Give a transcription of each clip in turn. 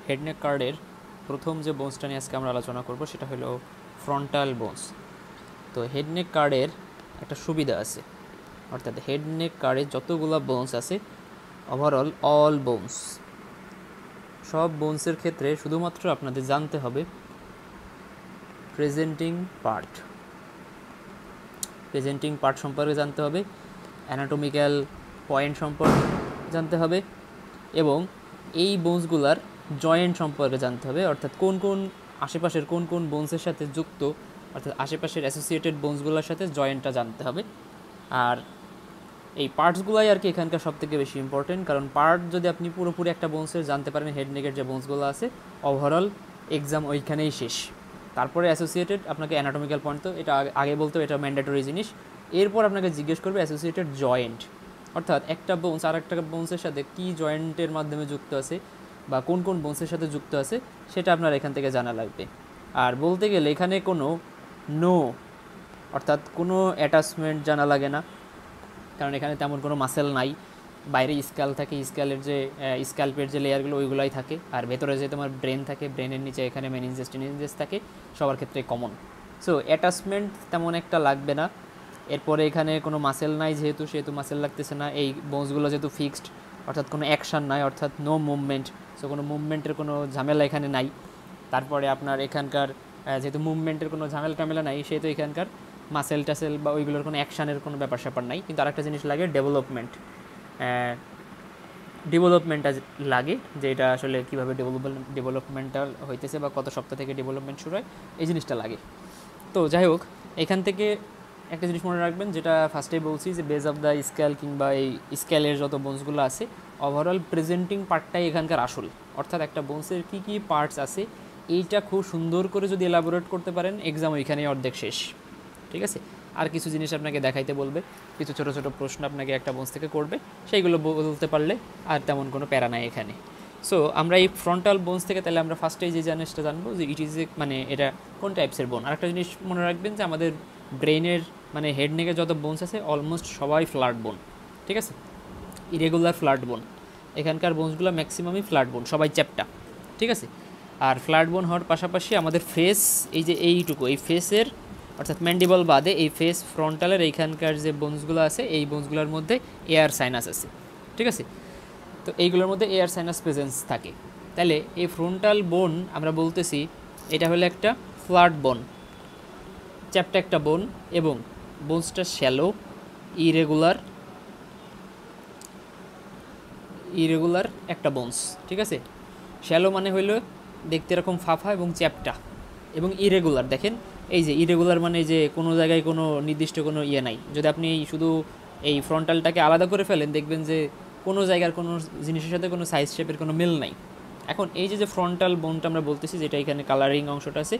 Head neck কার্ডের প্রথম যে বোনসটা নিয়ে আজকে আমরা আলোচনা করব সেটা হলো ফ্রন্টাল বোনস। তো হেড নেক কার্ডের একটা সুবিধা আছে, অর্থাৎ হেড নেক কার্ডে যতগুলো বোনস আছে ওভারঅল অল বোনস, সব বোনসের ক্ষেত্রে শুধুমাত্র আপনাদের জানতে হবে প্রেজেন্টিং পার্ট সম্পর্কে জানতে হবে, অ্যানাটমিক্যাল পয়েন্ট সম্পর্কে জানতে হবে এবং এই বোনসগুলার জয়েন্ট সম্পর্কে জানতে হবে, অর্থাৎ কোন কোন আশেপাশের কোন কোন বোনসের সাথে যুক্ত, অর্থাৎ আশেপাশের অ্যাসোসিয়েটেড বোনসগুলোর সাথে জয়েন্টটা জানতে হবে। আর এই পার্টসগুলাই আর কি এখানকার সবথেকে বেশি ইম্পর্টেন্ট, কারণ পার্ট যদি আপনি পুরোপুরি একটা বোনসের জানতে পারেন, হেড নেকের যে বোনসগুলো আছে ওভারঅল এক্সাম ওইখানেই শেষ। তারপরে অ্যাসোসিয়েটেড আপনাকে অ্যানাটমিক্যাল পয়েন্ট, তো এটা আগে বলতে এটা ম্যান্ডেটরি জিনিস। এরপর আপনাকে জিজ্ঞেস করবে অ্যাসোসিয়েটেড জয়েন্ট, অর্থাৎ একটা বোনস আর একটা বোনসের সাথে কী জয়েন্টের মাধ্যমে যুক্ত আছে বা কোন কোন বোনসের সাথে যুক্ত আছে সেটা আপনার এখান থেকে জানা লাগবে। আর বলতে গেলে এখানে কোনো অর্থাৎ কোনো অ্যাটাচমেন্ট জানা লাগে না, কারণ এখানে তেমন কোনো মাসেল নাই। বাইরে স্ক্যাল থাকে, স্ক্যাল্পের যে লেয়ারগুলো ওইগুলাই থাকে, আর ভেতরে যে তোমার ব্রেন থাকে, ব্রেনের নিচে এখানে মেনিনজেস থাকে, সবার ক্ষেত্রে কমন। সো অ্যাটাচমেন্ট তেমন একটা লাগবে না। এরপরে এখানে কোনো মাসেল নাই, সেহেতু মাসেল লাগতেছে না। এই বোনসগুলো যেহেতু ফিক্সড, অর্থাৎ কোনো অ্যাকশান নাই, অর্থাৎ নো মুভমেন্ট, সো কোনো মুভমেন্টের কোনো ঝামেলা এখানে নাই। তারপরে আপনার এখানকার যেহেতু মুভমেন্টের কোনো ঝামেলা নাই, সেহেতু এখানকার মাসেল টাসেল বা ওইগুলোর কোনো অ্যাকশানের কোনো ব্যাপার স্যাপার নাই। কিন্তু আরেকটা জিনিস লাগে, ডেভেলপমেন্টটা লাগে, যে এটা আসলে কীভাবে ডেভেলপমেন্টাল হইতেছে বা কত সপ্তাহ থেকে ডেভেলপমেন্ট শুরু হয়, এই জিনিসটা লাগে। তো যাই হোক, এখান থেকে একটা জিনিস মনে রাখবেন, যেটা ফার্স্টেই বলছি, যে বেজ অফ দ্য স্কেল কিংবা এই স্কেলের যত বোনসগুলো আছে ওভারঅল প্রেজেন্টিং পার্টটাই এখানকার আসল, অর্থাৎ একটা বোনসের কী কী পার্টস আছে এইটা খুব সুন্দর করে যদি এলাবোরেট করতে পারেন, এক্সাম ওইখানেই অর্ধেক শেষ। ঠিক আছে, আর কিছু জিনিস আপনাকে দেখাইতে বলবে, কিছু ছোটো ছোটো প্রশ্ন আপনাকে একটা বোনস থেকে করবে, সেইগুলো বলতে পারলে আর তেমন কোনো প্যারা নাই এখানে। সো আমরা এই ফ্রন্টাল বোনস থেকে তাহলে আমরা ফার্স্টেই যে জিনিসটা জানবো যে ইট ইজ মানে এটা কোন টাইপসের বোন। আরেকটা জিনিস মনে রাখবেন যে আমাদের ব্রেনের মানে হেড নেকের যত বোনস আছে অলমোস্ট সবাই ফ্ল্যাট বোন, ঠিক আছে, ইরেগুলার ফ্ল্যাট বোন। এখানকার বোনসগুলো ম্যাক্সিমামই ফ্ল্যাট বোন, সবাই চ্যাপ্টা, ঠিক আছে। আর ফ্ল্যাট বোন হওয়ার পাশাপাশি আমাদের ফেস, এই যে এইটুকু, এই ফেসের অর্থাৎ ম্যান্ডিবল বাদে এই ফেস ফ্রন্টালের এইখানকার যে বোনসগুলো আছে এই বোনসগুলোর মধ্যে এয়ার সাইনাস আছে, ঠিক আছে। তো এইগুলোর মধ্যে এয়ার সাইনাস প্রেজেন্স থাকে। তাহলে এই ফ্রন্টাল বোন আমরা বলতেছি এটা হলো একটা ফ্ল্যাট বোন, চ্যাপ্টা একটা বোন, এবং বোনসটা শ্যালো, ইরেগুলার একটা বোনস, ঠিক আছে। শ্যালো মানে হইলো দেখতে এরকম ফাফা এবং চ্যাপ্টা, এবং ইরেগুলার দেখেন, এই যে ইরেগুলার মানে যে কোনো জায়গায় কোনো নির্দিষ্ট কোনো ইয়ে নাই। যদি আপনি শুধু এই ফ্রন্টালটাকে আলাদা করে ফেলেন, দেখবেন যে কোনো জায়গার কোনো জিনিসের সাথে কোনো সাইজ শেপের কোনো মিল নাই। এখন এই যে ফ্রন্টাল বোনটা আমরা বলতেছি, যেটা এখানে কালারিং অংশটা আছে,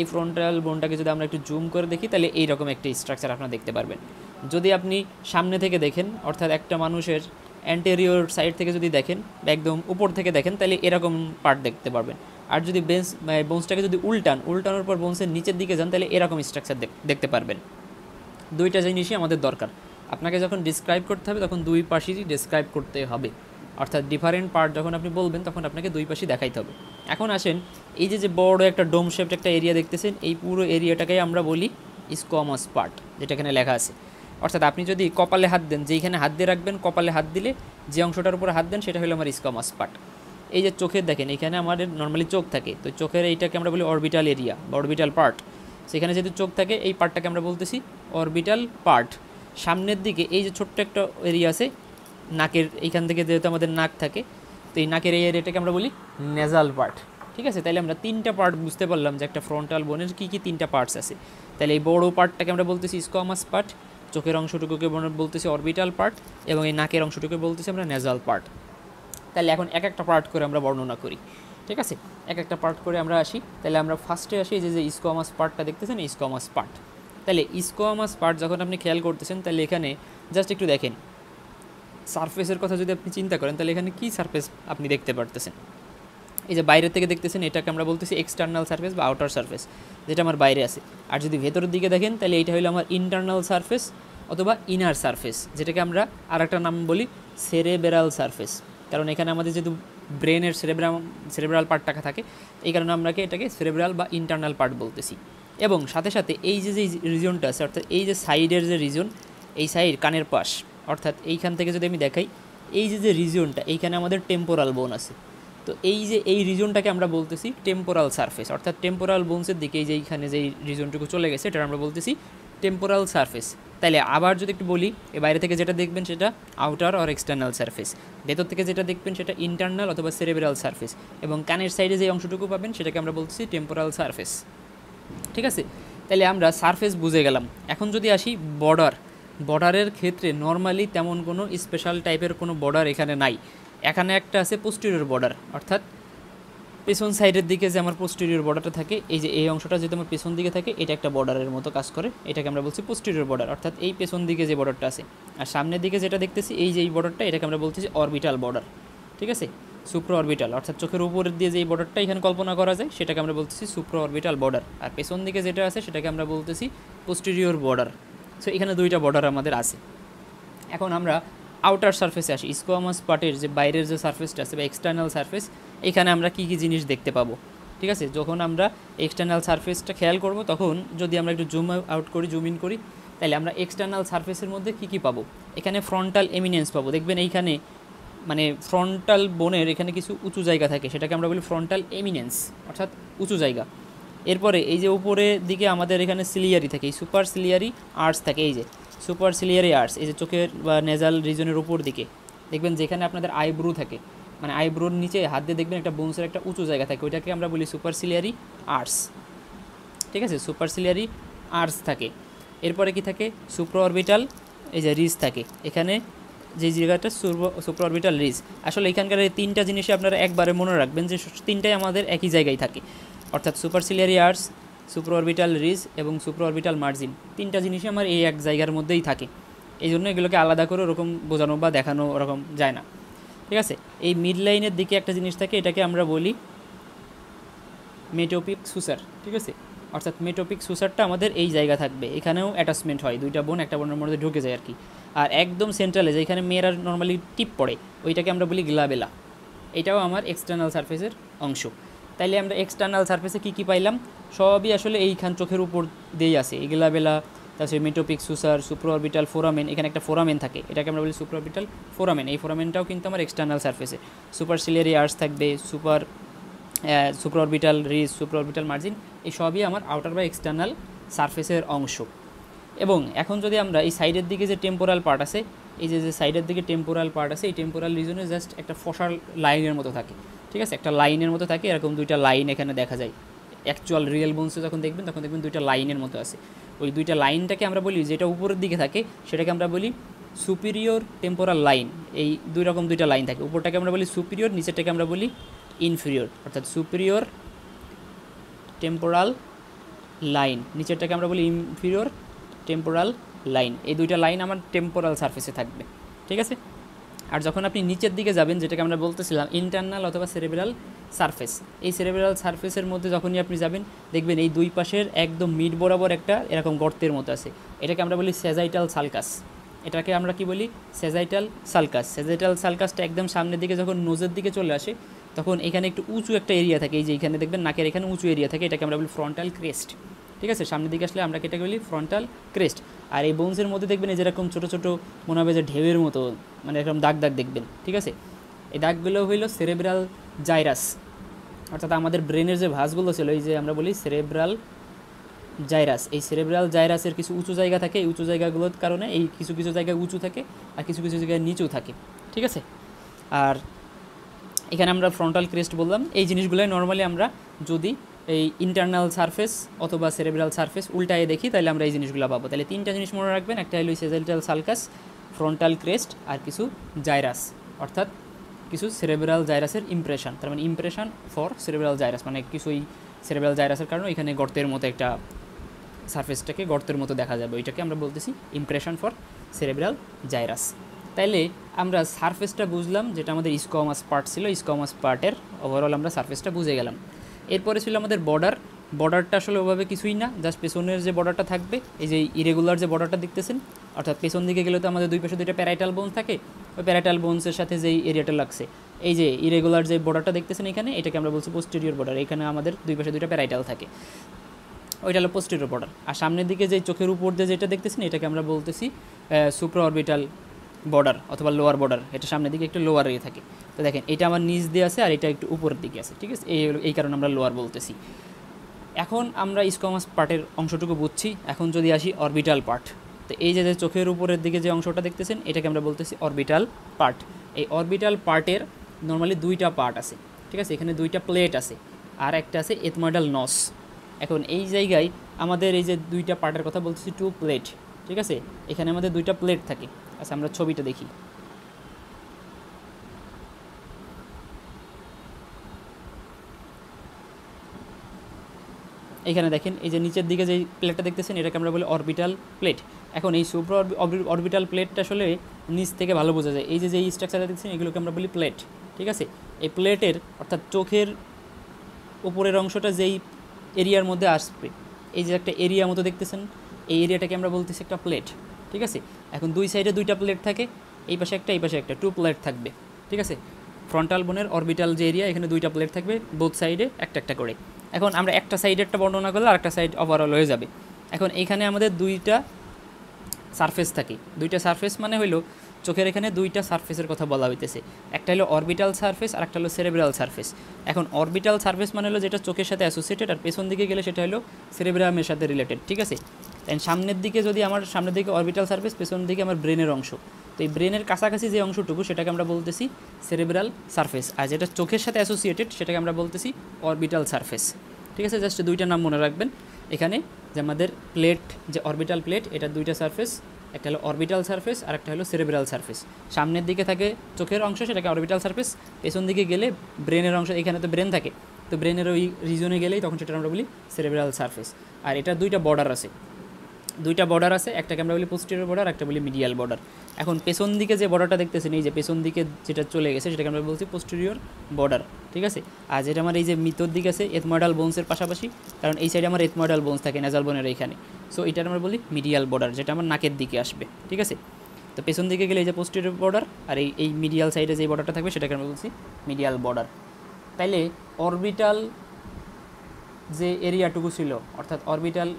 এই ফ্রন্টাল বোনটাকে যদি আমরা একটু জুম করে দেখি, তাহলে এইরকম একটা স্ট্রাকচার আপনারা দেখতে পারবেন। যদি আপনি সামনে থেকে দেখেন, অর্থাৎ একটা মানুষের অ্যান্টেরিয়র সাইড থেকে যদি দেখেন, একদম উপর থেকে দেখেন, তাহলে এরকম পার্ট দেখতে পারবেন। আর যদি বোনসটাকে যদি উল্টানোর পর বোনসের নিচের দিকে যান, তাহলে এরকম স্ট্রাকচার দেখতে পারবেন। দুইটা জিনিসই আমাদের দরকার। আপনাকে যখন ডিসক্রাইব করতে হবে তখন দুই পাশেই ডিসক্রাইব করতে হবে, অর্থাৎ ডিফারেন্ট পার্ট যখন আপনি বলবেন তখন আপনাকে দুই পাশেই দেখাইতে হবে। এখন আসেন, এই যে বড় একটা ডোম শেপড একটা এরিয়া দেখতেছেন, এই পুরো এরিয়াটাকেই আমরা বলি স্কোয়ামাস পার্ট, যেটা এখানে লেখা আছে। অর্থাৎ আপনি যদি কপালে হাত দেন, যেইখানে হাত দিয়ে রাখবেন, কপালে হাত দিলে যে অংশটার উপরে হাত দেন সেটা হলো আমার স্কোয়ামাস পার্ট। এই যে চোখের দেখেন, এখানে আমাদের নর্মালি চোখ থাকে, তো চোখের এইটাকে আমরা বলি অরবিটাল এরিয়া বা অরবিটাল পার্ট। সেখানে যেহেতু চোখ থাকে, এই পার্টটাকে আমরা বলতেছি অরবিটাল পার্ট। সামনের দিকে এই যে ছোট্ট একটা এরিয়া আছে নাকের, এইখান থেকে যেহেতু আমাদের নাক থাকে, তো এই নাকের এই এরিয়াটাকে আমরা বলি নেজাল পার্ট, ঠিক আছে। তাহলে আমরা তিনটা পার্ট বুঝতে পারলাম যে একটা ফ্রন্টাল বোনের কী কী তিনটা পার্টস আছে। তাহলে এই বড়ো পার্টটাকে আমরা বলতেছি স্কোয়ামাস পার্ট, চোখের অংশটুকুকে বলতেছি অরবিটাল পার্ট, এবং এই নাকের অংশটুকুকে বলতেছি আমরা নেজাল পার্ট। তাহলে এখন এক একটা পার্ট করে আমরা বর্ণনা করি, ঠিক আছে, এক একটা পার্ট করে আমরা আসি। তাহলে আমরা ফার্স্টে আসি যে স্কোয়ামাস পার্টটা দেখতেছেন, স্কোয়ামাস পার্ট। তাহলে স্কোয়ামাস পার্ট যখন আপনি খেয়াল করতেছেন, তাহলে এখানে জাস্ট একটু দেখেন, সারফেসের কথা যদি আপনি চিন্তা করেন, তাহলে এখানে কী সারফেস আপনি দেখতে পারতেছেন। এই যে বাইরে থেকে দেখতেছেন, এটাকে আমরা বলতেছি এক্সটার্নাল সারফেস বা আউটার সারফেস, যেটা আমার বাইরে আছে। আর যদি ভেতরের দিকে দেখেন, তাহলে এইটা হলো আমার ইন্টারনাল সারফেস অথবা ইনার সারফেস, যেটাকে আমরা আর একটা নাম বলি সেরেবেরাল সারফেস। কারণ এখানে আমাদের যেহেতু ব্রেনের সেরেব্রাল পার্টটা থাকে, এই কারণে আমরা এটাকে সেরেব্রাল বা ইন্টারনাল পার্ট বলতেছি। এবং সাথে সাথে এই যে রিজনটা আছে, অর্থাৎ এই যে সাইডের যে রিজন, এই সাইড কানের পাশ, অর্থাৎ এইখান থেকে যদি আমি দেখাই, এই যে রিজনটা, এইখানে আমাদের টেম্পোরাল বোন আছে। তো এই যে এই রিজনটাকে আমরা বলতেছি টেম্পোরাল সারফেস, অর্থাৎ টেম্পোরাল বোনসের দিকে এই যে এইখানে যে রিজনটুকু চলে গেছে এটা আমরা বলতেছি টেম্পোরাল সারফেস। তাইলে আবার যদি একটু বলি, বাইরে থেকে যেটা দেখবেন সেটা আউটার অর এক্সটার্নাল সারফেস, ভেতর থেকে যেটা দেখবেন সেটা ইন্টারনাল অথবা সেরেব্রাল সারফেস, এবং কানের সাইডে যে অংশটুকু পাবেন সেটাকে আমরা বলতেছি টেম্পোরাল সারফেস। ঠিক আছে, তাহলে আমরা সারফেস বুঝে গেলাম। এখন যদি আসি বর্ডারের ক্ষেত্রে নর্মালি তেমন কোনো স্পেশাল টাইপের কোনো বর্ডার এখানে নাই। এখানে একটা আছে পোস্টেরিয়র বর্ডার, অর্থাৎ পেছন সাইডের দিকে যে আমার পোস্টেরিয়র বর্ডারটা থাকে, এই যে এই অংশটা যদি আমার পেছন দিকে থাকে, এটা একটা বর্ডারের মতো কাজ করে, এটাকে আমরা বলছি পোস্টেরিয়র বর্ডার, অর্থাৎ এই পেছন দিকে যে বর্ডারটা আছে। আর সামনের দিকে যেটা দেখতেছি এই যে এই বর্ডারটা, এটাকে আমরা বলতেছি অরবিটাল বর্ডার। ঠিক আছে, সুপ্রা অরবিটাল, অর্থাৎ চোখের উপরের দিয়ে যে এই বর্ডারটা এখানে কল্পনা করা যায় সেটাকে আমরা বলতেছি সুপ্রা অরবিটাল বর্ডার। আর পেছন দিকে যেটা আছে সেটাকে আমরা বলতেছি পোস্টেরিয়র বর্ডার। সো এখানে দুইটা বর্ডার আমাদের আছে। এখন আমরা আউটার সারফেসে আসি, স্কোয়ামাস পার্টের যে বাইরের যে সারফেসটা আছে বা এক্সটার্নাল সারফেস, এখানে আমরা কী কী জিনিস দেখতে পাবো। ঠিক আছে, যখন আমরা এক্সটার্নাল সারফেসটা খেয়াল করব, তখন যদি আমরা একটু জুম আউট করি, জুম ইন করি, তাহলে আমরা এক্সটার্নাল সারফেসের মধ্যে কী কী পাবো। এখানে ফ্রন্টাল এমিনেন্স পাবো, দেখবেন এইখানে মানে ফ্রন্টাল বোনের এখানে কিছু উঁচু জায়গা থাকে, সেটাকে আমরা বলি ফ্রন্টাল এমিনেন্স, অর্থাৎ উঁচু জায়গা। এরপরে এই যে উপরের দিকে আমাদের এখানে সিলিয়ারি থাকে, এই সুপার সিলিয়ারি আর্টস থাকে, এই যে সুপার সিলিয়ারি আর্টস, এই যে চোখের বা নেজাল রিজনের উপর দিকে দেখবেন যেখানে আপনাদের আইব্রু থাকে, মানে আইব্রোর নিচে হাত দিয়ে দেখবেন একটা বোনসের একটা উঁচু জায়গা থাকে, ওইটাকে আমরা বলি সুপার সিলিয়ারি আর্টস। ঠিক আছে, সুপার সিলিয়ারি আর্টস থাকে। এরপরে কি থাকে, সুপ্রা অরবিটাল এই যে রিজ থাকে, এখানে যে জায়গাটা সুপ্রা অরবিটাল রিজ। আসলে এখানকার এই তিনটা জিনিসই আপনারা একবারে মনে রাখবেন যে তিনটাই আমাদের একই জায়গায় থাকে, অর্থাৎ superciliary arches, supraorbital ridge এবং সুপ্রা অরবিটাল মার্জিন, তিনটা জিনিসই আমার এই এক জায়গার মধ্যেই থাকে। এই জন্য এগুলোকে আলাদা করে ওরকম বোঝানো বা দেখানো ওরকম যায় না। ঠিক আছে, এই মিড লাইনের দিকে একটা জিনিস থাকে, এটাকে আমরা বলি মেটোপিক সুসার। ঠিক আছে, অর্থাৎ মেটোপিক সুসারটা আমাদের এই জায়গা থাকবে, এখানেও অ্যাটাচমেন্ট হয়, দুইটা বোন একটা বোনের মধ্যে ঢুকে যায় আর কি। আর একদম সেন্ট্রালে যেখানে মেয়েরা নর্মালি টিপ পড়ে, ওইটাকে আমরা বলি গ্লাবেলা, এটাও আমার এক্সটার্নাল সারফেসের অংশ। তাইলে আমরা এক্সটার্নাল সারফেসে কী কী পাইলাম, সবই আসলে এইখান চোখের উপর দিয়েই আসে, এই গ্লাবেলা, তারপরে মেটোপিক সুসার, সুপ্রা অরবিটাল ফোরামেন, এখানে একটা ফোরামেন থাকে, এটাকে আমরা বলি সুপ্রা অরবিটাল ফোরামেন। এই ফোরামেনটাও কিন্তু আমার এক্সটার্নাল সারফেসে। সুপার সিলিয়ারি আর্টস থাকবে, supraorbital ridge, supraorbital margin, এই সবই আমার আউটার বা এক্সটার্নাল সারফেসের অংশ। এবং এখন যদি আমরা এই সাইডের দিকে যে টেম্পোরাল পার্ট আছে, এই যে সাইডের দিকে টেম্পোরাল পার্ট আছে, এই টেম্পোরাল রিজনে জাস্ট একটা ফসার লাইনের মতো থাকে। ঠিক আছে, একটা লাইনের মতো থাকে, এরকম দুইটা লাইন এখানে দেখা যায়। অ্যাকচুয়াল রিয়েল বোনসে যখন দেখবেন তখন দেখবেন দুইটা লাইনের মতো আছে। ওই দুইটা লাইনটাকে আমরা বলি, যেটা উপরের দিকে থাকে সেটাকে আমরা বলি সুপিরিয়র টেম্পোরাল লাইন। এই দুই রকম দুইটা লাইন থাকে, উপরটাকে আমরা বলি সুপিরিয়র, নিচেরটাকে আমরা বলি ইনফিরিয়র, অর্থাৎ সুপিরিয়র টেম্পোরাল লাইন, নিচেরটাকে আমরা বলি ইনফিরিয়র টেম্পোরাল লাইন। এই দুইটা লাইন আমার টেম্পোরাল সারফেসে থাকবে। ঠিক আছে, আর যখন আপনি নিচের দিকে যাবেন, যেটাকে আমরা বলতেছিলাম ইন্টারনাল অথবা সেরেব্রাল সারফেস, এই সেরেব্রাল সারফেসের মধ্যে যখনই আপনি যাবেন দেখবেন এই দুই পাশের একদম মিড বরাবর একটা এরকম গর্তের মতো আছে, এটাকে আমরা বলি স্যাজাইটাল সালকাস। এটাকে আমরা কি বলি, স্যাজাইটাল সালকাস। স্যাজাইটাল সালকাসটা একদম সামনের দিকে যখন নোজের দিকে চলে আসে, তখন এখানে একটু উঁচু একটা এরিয়া থাকে, এই যে এখানে দেখবেন নাকের এখানে উঁচু এরিয়া থাকে, এটাকে আমরা বলি ফ্রন্টাল ক্রেস্ট। ঠিক আছে, সামনের দিকে আসলে আমরা এটাকে বলি ফ্রন্টাল ক্রেস্ট। আর এই বোনসের মধ্যে দেখবেন এই যেরকম ছোটো ছোটো মনে হবে যে ঢেউয়ের মতো, মানে এরকম দাগ দাগ দেখবেন। ঠিক আছে, এই দাগগুলো হইল সেরেব্রাল জাইরাস, অর্থাৎ আমাদের ব্রেনের যে ভাঁজগুলো ছিল, এই যে আমরা বলি সেরেব্রাল জাইরাস। এই সেরেব্রাল জাইরাসের কিছু উঁচু জায়গা থাকে, এই উঁচু জায়গাগুলোর কারণে এই কিছু কিছু জায়গায় উঁচু থাকে আর কিছু কিছু জায়গায় নিচু থাকে। ঠিক আছে, আর এখানে আমরা ফ্রন্টাল ক্রেস্ট বললাম। এই জিনিসগুলোই নর্মালি আমরা যদি এই ইন্টারনাল সারফেস অথবা সেরেব্রাল সারফেস উল্টায় দেখি, তাহলে আমরা এই জিনিসগুলো পাবো। তাহলে তিনটা জিনিস মনে রাখবেন, একটা হলো সেজাইটাল সালকাস, ফ্রন্টাল ক্রেস্ট, আর কিছু জাইরাস, অর্থাৎ কিছু সেরেব্রাল জাইরাসের ইমপ্রেশন। তার মানে ইমপ্রেশন ফর সেরেব্রাল জাইরাস, মানে কিছু এই সেরেব্রাল জাইরাসের কারণে এখানে গর্তের মতো একটা সারফেসটাকে গর্তের মতো দেখা যাবে, ওইটাকে আমরা বলতেছি ইমপ্রেশন ফর সেরেব্রাল জাইরাস। তাইলে আমরা সারফেসটা বুঝলাম, যেটা আমাদের স্কোয়ামাস পার্ট ছিল, স্কোয়ামাস পার্টের ওভারঅল আমরা সারফেসটা বুঝে গেলাম। এরপরে ছিল আমাদের বর্ডারটা আসলে ওভাবে কিছুই না, জাস্ট পেছনের যে বর্ডারটা থাকবে, এই যে ইরেগুলার যে বর্ডারটা দেখতেছেন, অর্থাৎ পেছন দিকে গেলে তো আমাদের দুই পাশে দুইটা প্যারাইটাল বোনস থাকে, ওই প্যারাইটাল বোনসের সাথে যেই এরিয়াটা লাগছে এই যে ইরেগুলার যে বর্ডারটা দেখতেছেন এখানে, এটাকে আমরা বলছি পোস্টেরিয়র বর্ডার। এখানে আমাদের দুই পাশে দুইটা প্যারাইটাল থাকে, ওইটা হলো পোস্টেরিয়র বর্ডার। আর সামনের দিকে যে চোখের উপর দিয়ে যেটা দেখতেছেন এটাকে আমরা বলতেছি সুপ্রা অরবিটাল বর্ডার অথবা লোয়ার বর্ডার। এটা সামনের দিকে একটু লোয়ার এ থাকে। তো দেখেন এটা আমার নিচ দিয়ে আছে আর এটা একটু উপরের দিকে আছে, ঠিক আছে, এই কারণে আমরা লোয়ার বলতেছি। এখন আমরা স্কোয়ামাস পার্টের অংশটুকু বুঝছি। এখন যদি আসি অরবিটাল পার্ট, তো এই যে চোখের উপরের দিকে যে অংশটা দেখতেছেন এটাকে আমরা বলতেছি অরবিটাল পার্ট। এই অরবিটাল পার্টের নর্মালি দুইটা পার্ট আছে, ঠিক আছে, এখানে দুইটা প্লেট আছে আর একটা আছে এথময়েডাল নস। এখন এই জায়গায় আমাদের এই যে দুইটা পার্টের কথা বলতেছি, টু প্লেট, ঠিক আছে, এখানে আমাদের দুইটা প্লেট থাকে। আচ্ছা আমরা ছবিটা দেখি। এখানে দেখেন এই যে নিচের দিকে যে প্লেটটা দেখতেছেন এটাকে আমরা বলি অরবিটাল প্লেট। এখন এই সুপ্রা অরবিটাল প্লেটটা আসলে নিচ থেকে ভালো বোঝা যায়। এই যে স্ট্রাকচারটা দেখতেছেন এগুলোকে আমরা বলি প্লেট, ঠিক আছে। এই প্লেটের অর্থাৎ চোখের উপরের অংশটা যেই এরিয়ার মধ্যে আসবে, এই যে একটা এরিয়া মতো দেখতেছেন, এই এরিয়াটাকে আমরা বলতেছি একটা প্লেট, ঠিক আছে। এখন দুই সাইডে দুইটা প্লেট থাকে, এই পাশে একটা এই পাশে একটা, টু প্লেট থাকবে, ঠিক আছে। ফ্রন্টাল বোনের অরবিটাল যে এরিয়া এখানে দুইটা প্লেট থাকবে, বোথ সাইডে একটা একটা করে। এখন আমরা একটা সাইডেরটা বর্ণনা করলে আরেকটা সাইড ওভারঅল হয়ে যাবে। এখন এইখানে আমাদের দুইটা সারফেস থাকে। দুইটা সারফেস মানে হলো চোখের এখানে দুইটা সারফেসের কথা বলা হইতেছে, একটা হলো অরবিটাল সারফেস আর একটা হলো সেরেব্রাল সারফেস। এখন অরবিটাল সারফেস মানে হলো যেটা চোখের সাথে অ্যাসোসিয়েটেড, আর পেছন দিকে গেলে সেটা হলো সেরেব্রামের সাথে রিলেটেড, ঠিক আছে। তাই সামনের দিকে যদি আমার সামনের দিকে অরবিটাল সারফেস, পেছন দিকে আমার ব্রেনের অংশ, তো এই ব্রেনের কাছাকাছি যে অংশটুকু সেটাকে আমরা বলতেছি সেরেব্রাল সারফেস, আর যেটা চোখের সাথে অ্যাসোসিয়েটেড সেটাকে আমরা বলতেছি অরবিটাল সারফেস, ঠিক আছে। জাস্ট দুইটা নাম মনে রাখবেন এখানে, যে আমাদের প্লেট যে অরবিটাল প্লেট, এটা দুইটা সারফেস, একটা হলো অরবিটাল সারফেস আর একটা হলো সেরেব্রাল সারফেস। সামনের দিকে থাকে চোখের অংশ, সেটাকে অরবিটাল সারফেস, পেছন দিকে গেলে ব্রেনের অংশ, এখানে তো ব্রেন থাকে, তো ব্রেনের ওই রিজনে গেলেই তখন সেটা আমরা বলি সেরেব্রাল সারফেস। আর এটা দুইটা বর্ডার আছে, একটাকে আমরা বলি পোস্টেরিয়র বর্ডার, একটা বলি মিডিয়াল বর্ডার। এখন পেছন দিকে যে বর্ডারটা দেখতেছেন, এই যে পেছন দিকে যেটা চলে গেছে সেটাকে আমরা বলছি পোস্টেরিয়র বর্ডার, ঠিক আছে। আর যেটা আমার এই যে মিতর দিকে আছে এথময়েডাল বোনসের পাশাপাশি, কারণ এই সাইডে আমার এথময়েডাল বোনস থাকে নেজাল বোনের এইখানে, সো এটা আমরা বলি মিডিয়াল বর্ডার, যেটা আমার নাকের দিকে আসবে, ঠিক আছে। তো পেছন দিকে গেলে এই যে পোস্টেরিয়র বর্ডার, আর এই মিডিয়াল সাইডে যে বর্ডারটা থাকবে সেটাকে আমরা বলছি মিডিয়াল বর্ডার। তাইলে অরবিটাল যে এরিয়াটুকু ছিল, অর্থাৎ অরবিটাল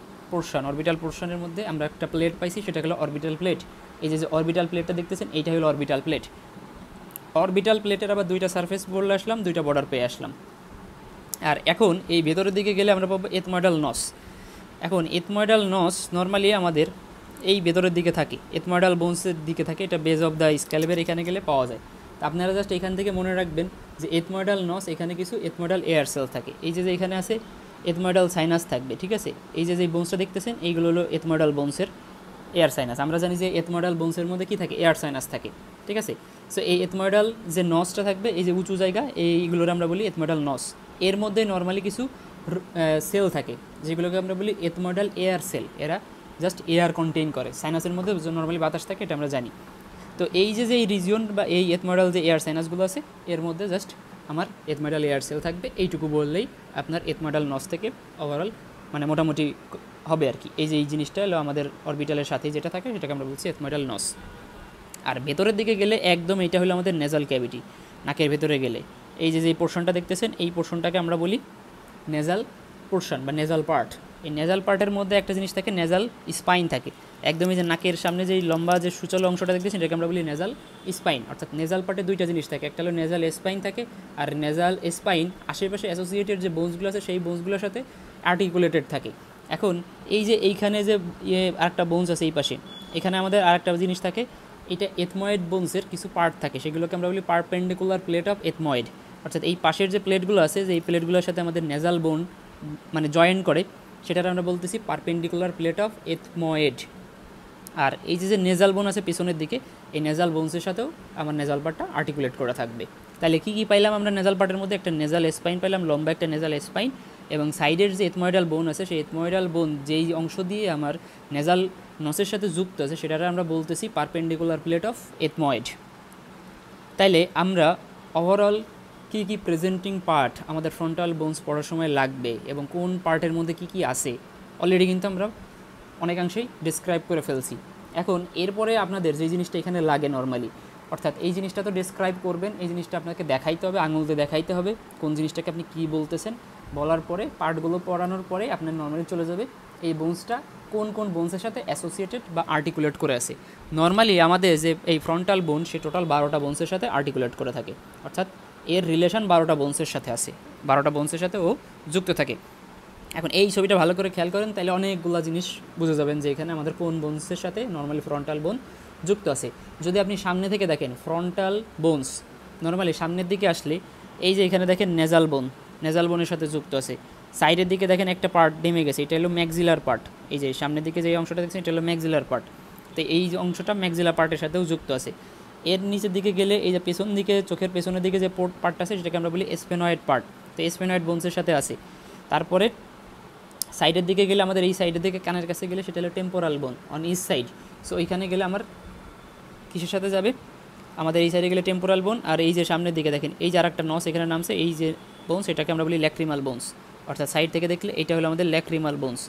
পোর্শনের মধ্যে আমরা একটা প্লেট পাইছি, সেটা হলো অরবিটাল প্লেট। এই যে অরবিটাল প্লেটটা দেখতেছেন এইটা হলো অরবিটাল প্লেট। অরবিটাল প্লেটের আবার দুইটা সারফেস বলে আসলাম, দুইটা বর্ডার পেয়ে আসলাম। আর এখন এই ভেতরের দিকে গেলে আমরা পাবো এথময়েডাল নস। এখন এথময়েডাল নস নর্মালি আমাদের এই ভেতরের দিকে থাকে, এথময়েডাল বোনসের দিকে থাকে, এটা বেজ অফ দ্য স্ক্যালেবের এখানে গেলে পাওয়া যায়। তো আপনারা জাস্ট এখান থেকে মনে রাখবেন যে এথময়েডাল নস, এখানে কিছু এথময়েডাল এয়ার সেল থাকে, এই যে এখানে আছে এথময়েডাল সাইনাস থাকবে, ঠিক আছে। এই যে বোনসটা দেখতেছেন এইগুলো হলো এথময়েডাল বোনসের এয়ার সাইনাস। আমরা জানি যে এথময়েডাল বোনসের মধ্যে কী থাকে, এয়ার সাইনাস থাকে, ঠিক আছে। সো এই এথময়েডাল যে নসটা থাকবে, এই যে উঁচু জায়গা, এইগুলোর আমরা বলি এথময়েডাল নস। এর মধ্যে নর্মালি কিছু সেল থাকে যেগুলোকে আমরা বলি এথময়েডাল এয়ার সেল, এরা জাস্ট এয়ার কন্টেইন করে। সাইনাসের মধ্যে নর্মালি বাতাস থাকে, এটা আমরা জানি। তো এই যে এই রিজিয়ন বা এই এথময়েডাল যে এয়ার সাইনাসগুলো আছে এর মধ্যে জাস্ট আমার এথময়েডাল এয়ার সেল থাকবে, এইটুকু বললেই আপনার এথময়েডাল নস থেকে ওভারঅল মানে মোটামুটি হবে আর কি। এই যে এই জিনিসটা হলো আমাদের অরবিটালের সাথে যেটা থাকে সেটাকে আমরা বলছি এথময়েডাল নস। আর ভেতরের দিকে গেলে একদম এটা হলো আমাদের নেজাল ক্যাভিটি, নাকের ভেতরে গেলে এই যে পোর্শনটা দেখতেছেন এই পোর্শনটাকে আমরা বলি নেজাল পোর্শন বা নেজাল পার্ট। এই নেজাল পার্টের মধ্যে একটা জিনিস থাকে, নেজাল স্পাইন থাকে, একদম এই যে নাকের সামনে যে লম্বা যে সূচালো অংশটা দেখতেছেন এটাকে আমরা বলি নেজাল স্পাইন। অর্থাৎ নেজাল পার্টে দুইটা জিনিস থাকে, একটা হলো নেজাল স্পাইন থাকে, আর নেজাল স্পাইন আশেপাশে অ্যাসোসিয়েটেড যে বোনসগুলো আছে সেই বোনসগুলোর সাথে আর্টিকুলেটেড থাকে। এখন এই যে এইখানে যে আরেকটা বোনস আছে এই পাশে, এখানে আমাদের আরেকটা জিনিস থাকে, এটা এথময়েড বোনসের কিছু পার্ট থাকে, সেগুলোকে আমরা বলি পারপেন্ডিকুলার প্লেট অফ এথময়েড। অর্থাৎ এই পাশের যে প্লেটগুলো আছে, যে এই প্লেটগুলোর সাথে আমাদের নেজাল বোন মানে জয়েন করে, সেটার আমরা বলতেছি পারপেন্ডিকুলার প্লেট অফ এথময়েড। আর এই যে নেজাল বোন আছে পিছনের দিকে, এই নেজাল বোনসের সাথেও আমার নেজাল পার্টটা আর্টিকুলেট করা থাকবে। তাহলে কী কী পাইলাম আমরা নেজাল পার্টের মধ্যে? একটা নেজাল স্পাইন পাইলাম, লম্বা একটা নেজাল স্পাইন, এবং সাইডের যে এথময়েডাল বোন আছে সেই এথময়েডাল বোন যেই অংশ দিয়ে আমার নেজাল নসের সাথে যুক্ত আছে সেটারে আমরা বলতেছি পারপেন্ডিকুলার প্লেট অফ এথময়েড। তাইলে আমরা ওভারঅল কী কী প্রেজেন্টিং পার্ট আমাদের ফ্রন্টাল বোনস পড়ার সময় লাগবে এবং কোন পার্টের মধ্যে কী কী আছে অলরেডি কিন্তু আমরা অনেকাংশেই ডিসক্রাইব করে ফেলছি। এখন এরপরে আপনাদের যে জিনিসটা এখানে লাগে নর্মালি, অর্থাৎ এই জিনিসটা তো ডেসক্রাইব করবেন, এই জিনিসটা আপনাকে দেখাইতে হবে, আঙুল দিয়ে দেখাইতে হবে কোন জিনিসটাকে আপনি কী বলতেছেন। বলার পরে পার্টগুলো পড়ানোর পরে আপনার নর্মালি চলে যাবে এই বোনসটা কোন কোন বোনসের সাথে অ্যাসোসিয়েটেড বা আর্টিকুলেট করে আছে। নর্মালি আমাদের যে এই ফ্রন্টাল বোন সে টোটাল 12টা বোনসের সাথে আর্টিকুলেট করে থাকে, অর্থাৎ এর রিলেশন 12টা বোনসের সাথে আছে, 12টা বোনসের সাথে ও যুক্ত থাকে। এখন এই ছবিটা ভালো করে খেয়াল করেন তাহলে অনেকগুলো জিনিস বুঝে যাবেন যে এখানে আমাদের কোন বোনসের সাথে নর্মালি ফ্রন্টাল বোন যুক্ত আছে। যদি আপনি সামনে থেকে দেখেন ফ্রন্টাল বোনস নর্মালি সামনের দিকে আসলে এই যে এখানে দেখেন নেজাল বোন, নেজাল বোনের সাথে যুক্ত আছে। সাইডের দিকে দেখেন একটা পার্ট নেমে গেছে, এটা হলো ম্যাক্সিলার পার্ট। এই যে সামনের দিকে যে অংশটা দেখছেন এটা হলো ম্যাক্সিলার পার্ট, তো এই অংশটা ম্যাক্সিলার পার্টের সাথেও যুক্ত আছে। এর নিচের দিকে গেলে এই যে পেছন দিকে চোখের পেছনের দিকে যে পার্টটা আছে সেটাকে আমরা বলি স্পেনয়েড পার্ট, তো স্পেনয়েড বোনসের সাথে আছে। তারপরে সাইডের দিকে গেলে আমাদের এই সাইডের দিকে কানের কাছে গেলে সেটা হলো টেম্পোরাল বোন অন ইচ সাইড। সো এইখানে গেলে আমার কিসের সাথে যাবে, আমাদের এই সাইডে গেলে টেম্পোরাল বোন, আর এই যে সামনের দিকে দেখেন এই যে আর একটা নস এখানে নামছে এই যে বোনস, এটাকে আমরা বলি ল্যাক্রিমাল বোনস, অর্থাৎ সাইড থেকে দেখলে এটা হলো আমাদের ল্যাক্রিমাল বোনস।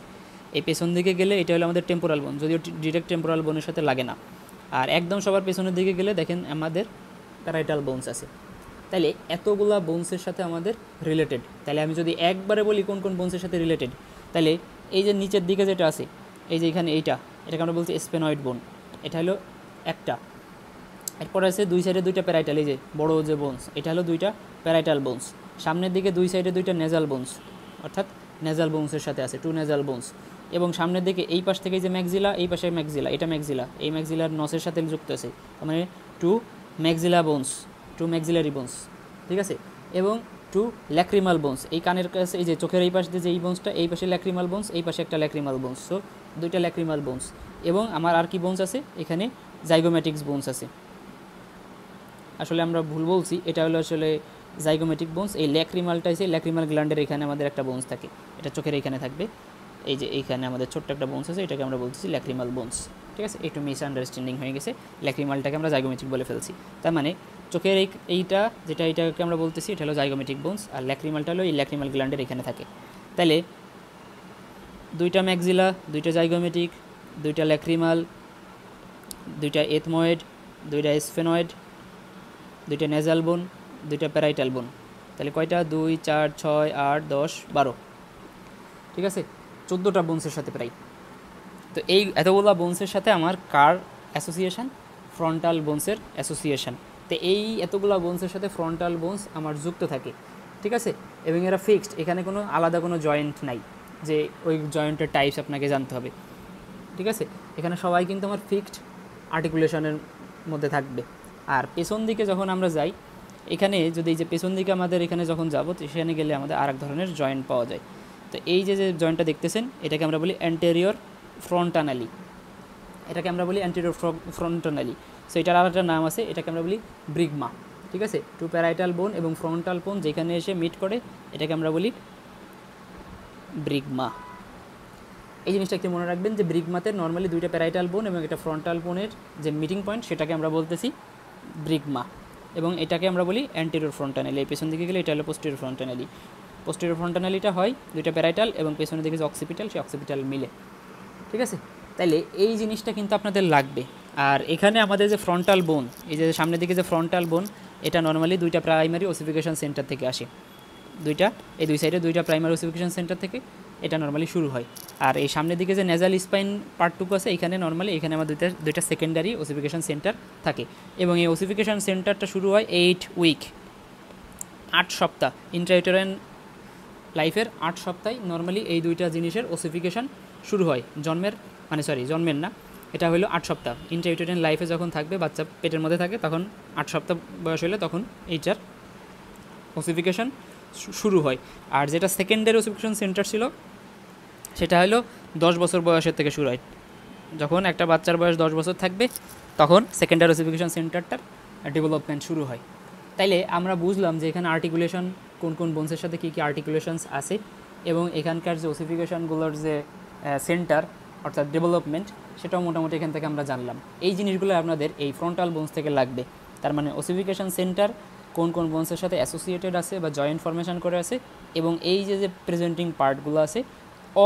এই পেছন দিকে গেলে এটা হলো আমাদের টেম্পোরাল বোন, যদিও ডিরেক্ট টেম্পোরাল বোনের সাথে লাগে না। আর একদম সবার পেছনের দিকে গেলে দেখেন আমাদের প্যারাইটাল বোনস আছে। তাহলে এতগুলা বোনসের সাথে আমাদের রিলেটেড, তাহলে আমি যদি একবারে বলি কোন কোন বোনসের সাথে রিলেটেড, তাহলে এই যে নিচের দিকে যেটা আছে এই যে এখানে এটাকে আমরা বলছি স্পেনয়েড বোন, এটা হলো একটা। এরপরে আছে দুই সাইডে দুইটা প্যারাইটাল, এই যে বড় যে বোনস এটা হলো দুইটা প্যারাইটাল বোনস। সামনের দিকে দুই সাইডে দুইটা নেজাল বোনস, অর্থাৎ নেজাল বোনসের সাথে আছে 2 নেজাল বোনস। এবং সামনের দিকে এই পাশ থেকে যে ম্যাক্সিলা, এই পাশে ম্যাক্সিলা, এটা ম্যাক্সিলা, এই ম্যাক্সিলার নসের সাথে যুক্ত আছে, মানে 2 ম্যাক্সিলা বোনস, 2 ম্যাক্সিলারি বোনস, ঠিক আছে। এবং 2 ল্যাক্রিমাল বোনস, এই কানের কাছে এই যে চোখের এই পাশে যে এই বোনসটা, এই পাশে ল্যাক্রিমাল বোনস, এই পাশে একটা ল্যাক্রিমাল বোনস, সো দুইটা ল্যাক্রিমাল বোনস। এবং আমার আর কি বোনস আছে এখানে, জাইগোমেটিক্স বোনস আছে। আসলে আমরা ভুল বলছি, এটা হলো আসলে জাইগোমেটিক বোনস। এই ল্যাক্রিমালটা আছে ল্যাক্রিমাল গ্ল্যান্ডের এখানে আমাদের একটা বোনস থাকে, এটা চোখের এইখানে থাকবে। এই যে এইখানে আমাদের ছোট্ট একটা বোনস আছে, এটাকে আমরা বলতেছি ল্যাক্রিমাল বোনস, ঠিক আছে। একটু মিসআন্ডারস্ট্যান্ডিং হয়ে গেছে, ল্যাক্রিমালটাকে আমরা জাইগোমেটিক বলে ফেলছি। তার মানে চোখের এইটা যেটা এইটাকে আমরা বলতেছি এটা হলো জাইগোমেটিক বোনস, আর ল্যাক্রিমালটা হলো এই ল্যাক্রিমাল গ্ল্যান্ডের এখানে থাকে। তাহলে দুইটা ম্যাক্সিলা, দুইটা জাইগোমেটিক, দুইটা ল্যাক্রিমাল, দুইটা এথময়েড, দুইটা স্ফেনয়েড, দুইটা নেজাল বোন, দুইটা প্যারাইটাল বোন। তাহলে কয়টা, 2 4 6 8 10 12, ঠিক আছে, 14টা বোনসের সাথে প্রায়। তো এই এতগুলো বোনসের সাথে আমার কার অ্যাসোসিয়েশন, ফ্রন্টাল বোনসের অ্যাসোসিয়েশন। তো এই এতগুলো বোনসের সাথে ফ্রন্টাল বোনস আমার যুক্ত থাকে, ঠিক আছে। এবং এরা ফিক্সড, এখানে কোনো আলাদা কোনো জয়েন্ট নাই যে ওই জয়েন্টের টাইপস আপনাকে জানতে হবে, ঠিক আছে। এখানে সবাই কিন্তু আমার ফিক্সড আর্টিকুলেশনের মধ্যে থাকবে। আর পেছন দিকে যখন আমরা যাই, এখানে যদি এই যে পেছন দিকে আমাদের এখানে যখন যাব তো সেখানে গেলে আমাদের আরেক ধরনের জয়েন্ট পাওয়া যায়। তো এই যে যে জয়েন্টটা দেখতেছেন এটাকে আমরা বলি অ্যান্টেরিয়র ফ্রন্টানালি, এটাকে আমরা বলি অ্যান্টেরিয়র ফ্রন্টানালি। সো এটার আরেকটা নাম আছে, এটাকে আমরা বলি ব্রিগমা, ঠিক আছে। 2 প্যারাইটাল বোন এবং ফ্রন্টাল বোন যেখানে এসে মিট করে এটাকে আমরা বলি ব্রিগমা। এই জিনিসটা একটু মনে রাখবেন যে ব্রিগমাতে নর্মালি 2টা প্যারাইটাল বোন এবং একটা ফ্রন্টাল বোনের যে মিটিং পয়েন্ট সেটাকে আমরা বলতেছি ব্রিগমা, এবং এটাকে আমরা বলি অ্যান্টেরিয়র ফ্রন্টানালি। এই পেছন দিকে গেলে এটা হলো পোস্টেরিয়র ফ্রন্টানালি। পোস্টেরিয়র ফ্রন্টানালিটা হয় 2টা প্যারাইটাল এবং পেছনের দিকে যে অক্সিপিটাল, সেই অক্সিপিটাল মিলে, ঠিক আছে। তাইলে এই জিনিসটা কিন্তু আপনাদের লাগবে। আর এখানে আমাদের যে ফ্রন্টাল বোন, এই যে সামনের দিকে যে ফ্রন্টাল বোন, এটা নর্মালি 2টা প্রাইমারি ওসিফিকেশন সেন্টার থেকে আসে, এই দুই সাইডে 2টা প্রাইমারি ওসিফিকেশন সেন্টার থেকে এটা নর্মালি শুরু হয়। আর এই সামনের দিকে যে নেজাল স্পাইন পার্টটুকু আছে এখানে নর্মালি এখানে আমাদের দুইটা সেকেন্ডারি ওসিফিকেশন সেন্টার থাকে, এবং এই ওসিফিকেশন সেন্টারটা শুরু হয় 8 উইক, 8 সপ্তাহ ইন্ট্রাইউটেরাইন লাইফের 8 সপ্তাহে নর্মালি এই দুইটা জিনিসের ওসিফিকেশন শুরু হয়। জন্মের না, এটা হলো 8 সপ্তাহ ইন্ট্রাইউটেরাইন লাইফে যখন থাকবে, বাচ্চা পেটের মধ্যে থাকে, তখন 8 সপ্তাহ বয়স হলে তখন এইটার ওসিফিকেশন শুরু হয়। আর যেটা সেকেন্ডারি ওসিফিকেশন সেন্টার ছিল সেটা হলো 10 বছর বয়সের থেকে শুরু হয়। যখন একটা বাচ্চার বয়স 10 বছর থাকবে তখন সেকেন্ডারি ওসিফিকেশন সেন্টারটার ডেভেলপমেন্ট শুরু হয়। তাইলে আমরা বুঝলাম যে এখানে আর্টিকুলেশন কোন কোন বোনসের সাথে কী কী আর্টিকুলেশনস আছে, এবং এখানকার যে ওসিফিকেশনগুলোর যে সেন্টার অর্থাৎ ডেভেলপমেন্ট সেটাও মোটামুটি এখান থেকে আমরা জানলাম। এই জিনিসগুলো আপনাদের এই ফ্রন্টাল বোনস থেকে লাগবে। তার মানে ওসিফিকেশন সেন্টার কোন কোন বোনসের সাথে অ্যাসোসিয়েটেড আছে বা জয়েন্ট ফরমেশন করে আছে, এবং এই যে যে প্রেজেন্টিং পার্টগুলো আছে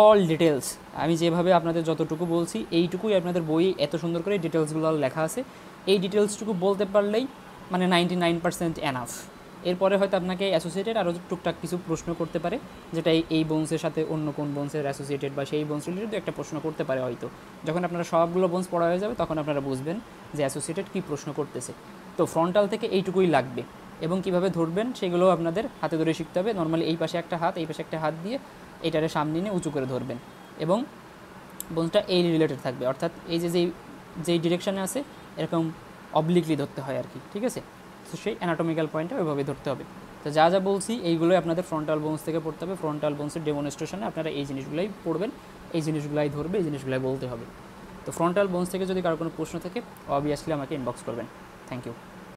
অল ডিটেলস আমি যেভাবে আপনাদের যতটুকু বলছি এইটুকুই আপনাদের বইয়ে এত সুন্দর করে ডিটেলসগুলো লেখা আছে, এই ডিটেলসটুকু বলতে পারলেই মানে 99% এনাফ। এরপরে হয়তো আপনাকে অ্যাসোসিয়েটেড আরও টুকটাক কিছু প্রশ্ন করতে পারে, যেটা এই বোনসের সাথে অন্য কোন বোনসের অ্যাসোসিয়েটেড বা সেই বোনস রিলেটেড একটা প্রশ্ন করতে পারে হয়তো। যখন আপনারা সবগুলো বোনস পড়া হয়ে যাবে তখন আপনারা বুঝবেন যে অ্যাসোসিয়েটেড কী প্রশ্ন করতেছে। তো ফ্রন্টাল থেকে এইটুকুই লাগবে, এবং কিভাবে ধরবেন সেগুলো আপনাদের হাতে ধরে শিখতে হবে। নর্মালি এই পাশে একটা হাত, এই পাশে একটা হাত দিয়ে এটারে সামনে নিয়ে উঁচু করে ধরবেন, এবং বোনসটা এই রিলেটেড থাকবে, অর্থাৎ এই যে যেই ডিরেকশানে আছে এরকম অবলিকলি ধরতে হয় আর কি, ঠিক আছে। তো সেই অ্যানাটমিক্যাল পয়েন্টটা ওইভাবে ধরতে হবে। তো যা যা বলছি এইগুলোই আপনাদের ফ্রন্টাল বোনস থেকে পড়তে হবে। ফ্রন্টাল বোনসের ডেমনস্ট্রেশনে আপনারা এই জিনিসগুলোই পড়বেন, এই জিনিসগুলাই ধরবে, এই জিনিসগুলাই বলতে হবে। তো ফ্রন্টাল বোনস থেকে যদি কারো কোনো প্রশ্ন থাকে অবভিয়াসলি আমাকে ইনবক্স করবেন। Thank you.